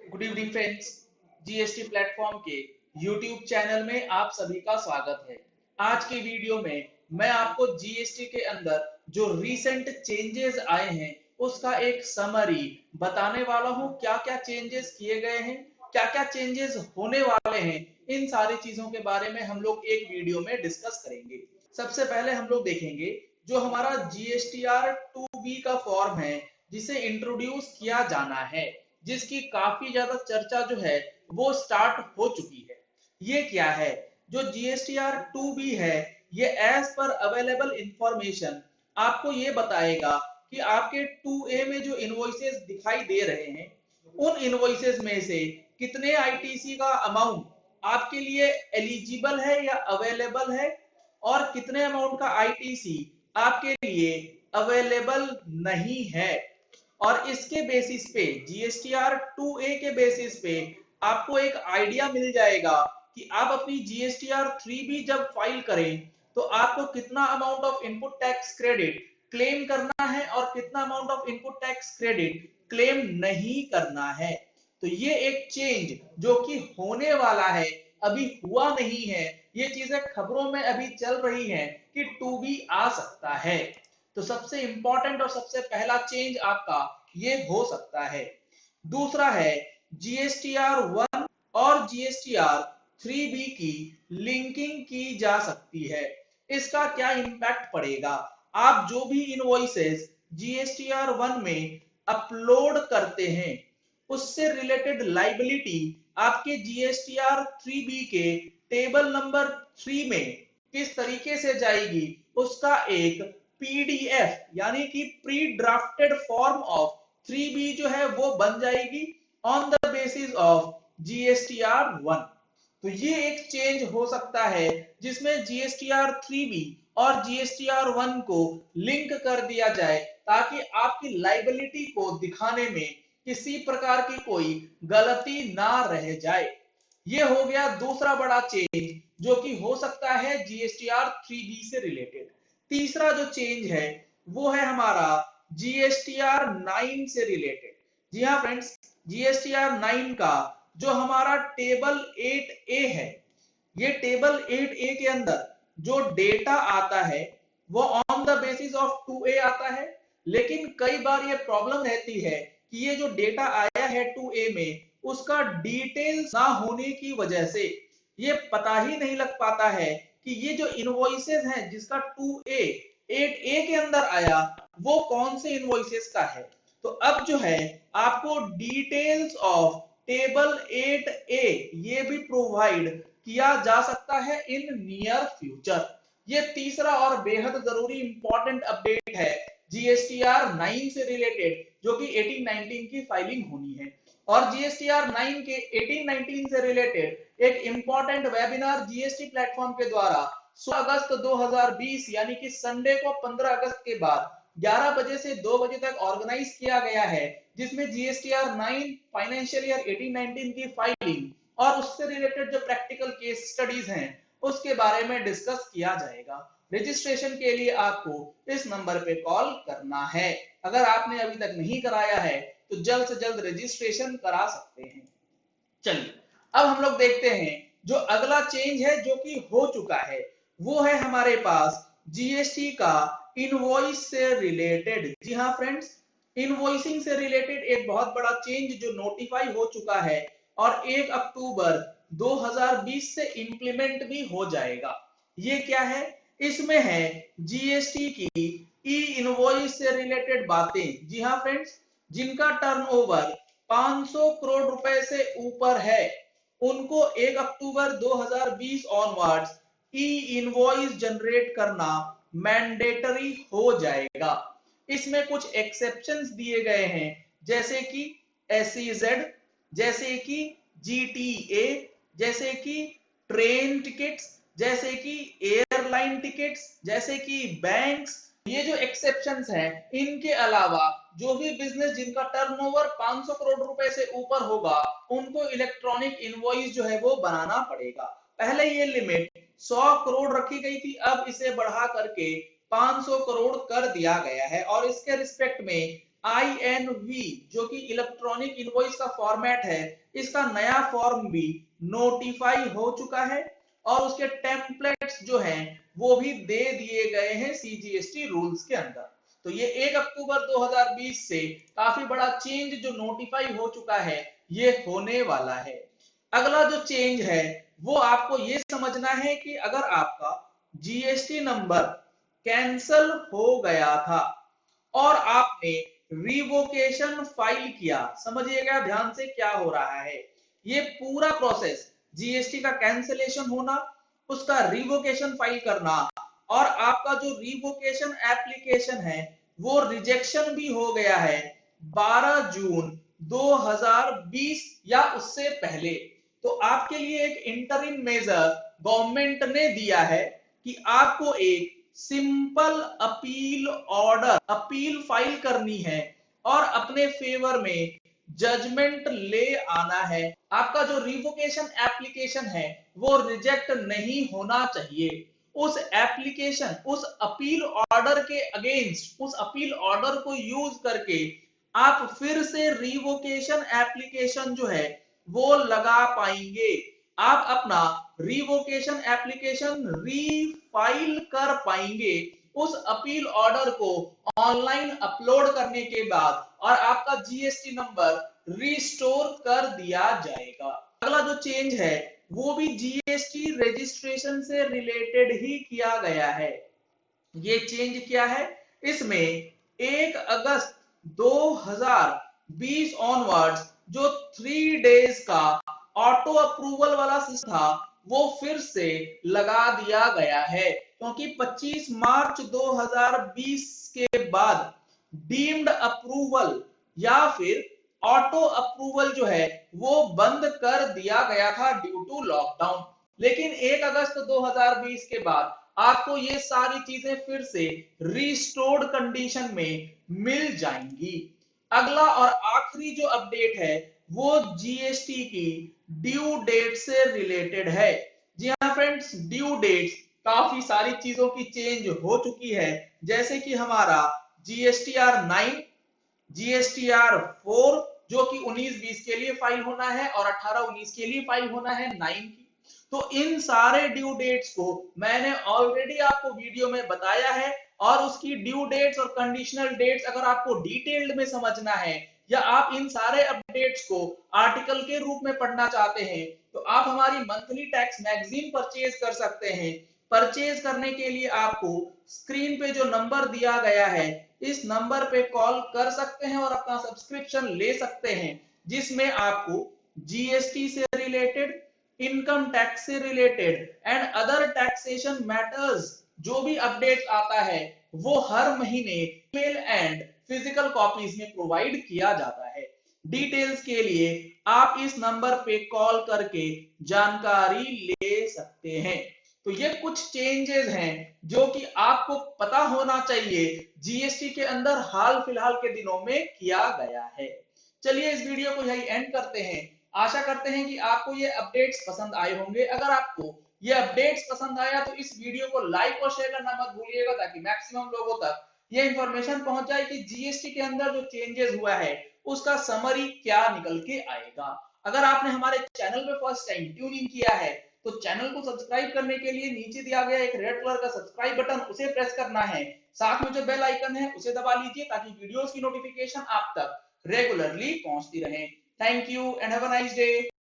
Good evening friends, GST platform के YouTube channel में आप सभी का स्वागत है। आज की वीडियो में मैं आपको जीएसटी के अंदर जो रीसेंट चेंजेस आए हैं उसका एक समरी बताने वाला हूं। क्या क्या चेंजेस किए गए हैं, क्या क्या चेंजेस होने वाले हैं, इन सारी चीजों के बारे में हम लोग एक वीडियो में डिस्कस करेंगे। सबसे पहले हम लोग देखेंगे जो हमारा जीएसटीआर 2B का फॉर्म है जिसे इंट्रोड्यूस किया जाना है, जिसकी काफी ज्यादा चर्चा जो है वो स्टार्ट हो चुकी है। ये क्या है? जो जीएसटीआर 2B है ये एज पर अवेलेबल इंफॉर्मेशन आपको ये बताएगा कि आपके 2A में जो इनवॉइसेस दिखाई दे रहे हैं उन इनवॉइसेस में से कितने आईटीसी का अमाउंट आपके लिए एलिजिबल है या अवेलेबल है और कितने अमाउंट का आईटीसी आपके लिए अवेलेबल नहीं है। और इसके बेसिस पे जीएसटीआर 2A के बेसिस पे आपको एक आइडिया मिल जाएगा कि आप अपनी जीएसटीआर 3B जब फाइल करें तो आपको कितना amount of input tax credit claim करना है और कितना amount of input tax credit claim नहीं करना है। तो ये एक चेंज जो कि होने वाला है, अभी हुआ नहीं है, ये चीजें खबरों में अभी चल रही हैं कि 2B आ सकता है। तो सबसे इंपॉर्टेंट और सबसे पहला चेंज आपका ये हो सकता है। दूसरा है जीएसटीआर 1 और जीएसटीआर 3B की लिंकिंग की जा सकती है। इसका क्या इंपैक्ट पड़ेगा? आप जो भी इनवॉइसेस जीएसटीआर 1 में अपलोड करते हैं उससे रिलेटेड लाइबिलिटी आपके जीएसटीआर 3B के टेबल नंबर 3 में किस तरीके से जाएगी उसका एक पीडीएफ यानी कि pre drafted form of 3B जो है वो बन जाएगी on the basis of GSTR 1। तो ये एक चेंज हो सकता है जिसमें जीएसटीआर 3B और जीएसटीआर 1 को लिंक कर दिया जाए ताकि आपकी लाइबिलिटी को दिखाने में किसी प्रकार की कोई गलती ना रह जाए। ये हो गया दूसरा बड़ा चेंज जो कि हो सकता है जीएसटीआर 3B से रिलेटेड। तीसरा जो चेंज है वो है हमारा जीएसटीआर 9 से रिलेटेड। जी हाँ फ्रेंड्स, जीएसटीआर 9 का जो हमारा टेबल 8A है, ये टेबल 8A के अंदर जो डेटा आता है वो on the basis of 2A आता है, लेकिन कई बार ये प्रॉब्लम रहती है कि ये जो डेटा आया है 2A में उसका डिटेल्स ना होने की वजह से ये पता ही नहीं लग पाता है कि ये जो इनवॉइसेस हैं जिसका 2A 8A के अंदर आया वो कौन से इनवॉइसेस का है। तो अब जो है आपको डिटेल्स ऑफ टेबल 8A ये भी प्रोवाइड किया जा सकता है इन नियर फ्यूचर। ये तीसरा और बेहद जरूरी इंपॉर्टेंट अपडेट है जीएसटीआर 9 से रिलेटेड जो कि 18-19 की फाइलिंग होनी है। और जीएसटीआर 9 के 18-19 से रिलेटेड एक इंपॉर्टेंट वेबिनार जीएसटी प्लेटफॉर्म के द्वारा 16 अगस्त 2020 यानी कि संडे को 15 अगस्त के बाद 11 बजे से 2 बजे तक ऑर्गेनाइज किया गया है, जिसमें जीएसटीआर 9 फाइनेंशियल ईयर 18-19 की फाइलिंग और उससे रिलेटेड जो प्रैक्टिकल केस स्टडीज हैं उसके बारे में डिस्कस किया जाएगा। रजिस्ट्रेशन के लिए आपको इस नंबर पे कॉल करना है। अगर आपने अभी तक नहीं कराया है तो जल्द से जल्द रजिस्ट्रेशन करा सकते हैं। चलिए अब हम लोग देखते हैं जो अगला चेंज है जो कि हो चुका है वो है हमारे पास जीएसटी का इनवॉइस से रिलेटेड। जी हाँ फ्रेंड्स, इनवॉइसिंग से रिलेटेड एक बहुत बड़ा चेंज जो नोटिफाई हो चुका है और 1 अक्टूबर 2020 से इंप्लीमेंट भी हो जाएगा। ये क्या है? इसमें है जीएसटी की ई इनवॉइस से रिलेटेड बातें। जी हाँ फ्रेंड्स, जिनका टर्नओवर 500 करोड़ रुपए से ऊपर है उनको 1 अक्टूबर 2020 ऑनवर्ड्स ई इनवॉइस जनरेट करना मैंडेटरी हो जाएगा। इसमें कुछ एक्सेप्शंस दिए गए हैं जैसे कि एसईजेड, जैसे कि जीटीए, जैसे कि ट्रेन टिकट्स, जैसे कि एयरलाइन टिकट्स, जैसे कि बैंक्स। ये जो एक्सेप्शंस हैं इनके अलावा जो भी बिजनेस जिनका टर्नओवर 500 करोड़ रुपए से ऊपर होगा उनको इलेक्ट्रॉनिक इनवॉइस जो है वो बनाना पड़ेगा। पहले ये लिमिट 100 करोड़ रखी गई थी, अब इसे बढ़ा करके 500 करोड़ कर दिया गया है और इसके रिस्पेक्ट में INV जो कि इलेक्ट्रॉनिक इनवॉइस का फॉर्मेट है, इसका नया फॉर्म भी नोटिफाई हो चुका है और उसके टेम्पलेट्स जो हैं वो भी दे दिए गए हैं CGST रूल्स के अंदर। तो ये 1 अक्टूबर 2020 से काफी बड़ा चेंज जो नोटिफाई हो चुका है ये होने वाला है। अगला जो चेंज है वो आपको ये समझना है कि अगर आपका GST नंबर कैंसल हो गया था और आपने रिवोकेशन फाइल किया, समझिएगा ध्यान से क्या हो रहा है। ये पूरा प्रोसेस GST का कैंसलेशन होना, उसका रिवोकेशन फाइल करना और आपका जो रिवोकेशन एप्लीकेशन है वो रिजेक्शन भी हो गया है 12 जून 2020 या उससे पहले। तो आपके लिए एक इंटरिम मेजर गवर्नमेंट ने दिया है कि आपको एक simple appeal order appeal file करनी है और अपने फेवर में जजमेंट ले आना है। आपका जो रिवोकेशन एप्लीकेशन है वो रिजेक्ट नहीं होना चाहिए। उस एप्लीकेशन उस अपील ऑर्डर के अगेंस्ट उस अपील ऑर्डर को यूज करके आप फिर से रिवोकेशन एप्लीकेशन जो है वो लगा पाएंगे। आप अपना रिवोकेशन एप्लीकेशन रीफाइल कर पाएंगे उस अपील ऑर्डर को ऑनलाइन अपलोड करने के बाद और आपका GST नंबर रिस्टोर कर दिया जाएगा। अगला जो चेंज है वो भी GST रजिस्ट्रेशन से रिलेटेड ही किया गया है। ये चेंज क्या है, इसमें 1 अगस्त 2020 ऑनवर्ड्स जो 3 डेज का ऑटो अप्रूवल वाला सिस्टम था वो फिर से लगा दिया गया है, क्योंकि 25 मार्च 2020 के बाद डीम्ड अप्रूवल या फिर ऑटो अप्रूवल जो है वो बंद कर दिया गया था ड्यू टू लॉकडाउन। लेकिन 1 अगस्त 2020 के बाद आपको ये सारी चीजें फिर से रिस्टोर्ड कंडीशन में मिल जाएंगी। अगला और आखिरी जो अपडेट है वो GST की ड्यू डेट से रिलेटेड है। जी हाँ फ्रेंड्स, ड्यू डेट काफी सारी चीजों की चेंज हो चुकी है, जैसे कि हमारा GSTR 9, GSTR 4 जो कि 19-20 के लिए फाइल होना है और 18-19 के लिए फाइल होना है 9 की। तो इन सारे ड्यू डेट्स को मैंने ऑलरेडी आपको वीडियो में बताया है और उसकी ड्यू डेट्स और कंडीशनल डेट्स अगर आपको डिटेल्ड में समझना है या आप इन सारे अपडेट्स को आर्टिकल के रूप में पढ़ना चाहते हैं तो आप हमारी मंथली टैक्स मैगजीन परचेज कर सकते हैं। परचेज करने के लिए आपको स्क्रीन पे जो नंबर दिया गया है इस नंबर पे कॉल कर सकते हैं और अपना सब्सक्रिप्शन ले सकते हैं, जिसमें आपको GST से रिलेटेड, इनकम टैक्स से related and other taxation matters जो भी अपडेट आता है वो हर महीने ईमेल एंड फिजिकल कॉपीज में प्रोवाइड किया जाता है। डिटेल्स के लिए आप इस नंबर पे कॉल करके जानकारी ले सकते हैं। तो ये कुछ चेंजेस हैं जो कि आपको पता होना चाहिए GST के अंदर हाल फिलहाल के दिनों में किया गया है। चलिए इस वीडियो को यही एंड करते हैं। आशा करते हैं कि आपको ये अपडेट्स पसंद आए होंगे। अगर आपको ये अपडेट्स पसंद आया तो इस वीडियो को लाइक और शेयर करना मत भूलिएगा ताकि मैक्सिमम लोगों तक ये इंफॉर्मेशन पहुंच जाए कि GST के अंदर जो चेंजेस हुआ है उसका समरी क्या निकल के आएगा। अगर आपने हमारे चैनल पे फर्स्ट टाइम ट्यून इन किया है तो चैनल को सब्सक्राइब करने के लिए नीचे दिया गया एक रेड कलर का सब्सक्राइब बटन उसे प्रेस करना है। साथ में जो बेल आइकन है उसे दबा लीजिए ताकि वीडियोस की नोटिफिकेशन आप तक रेगुलरली पहुंचती रहे। Thank you and have a nice day.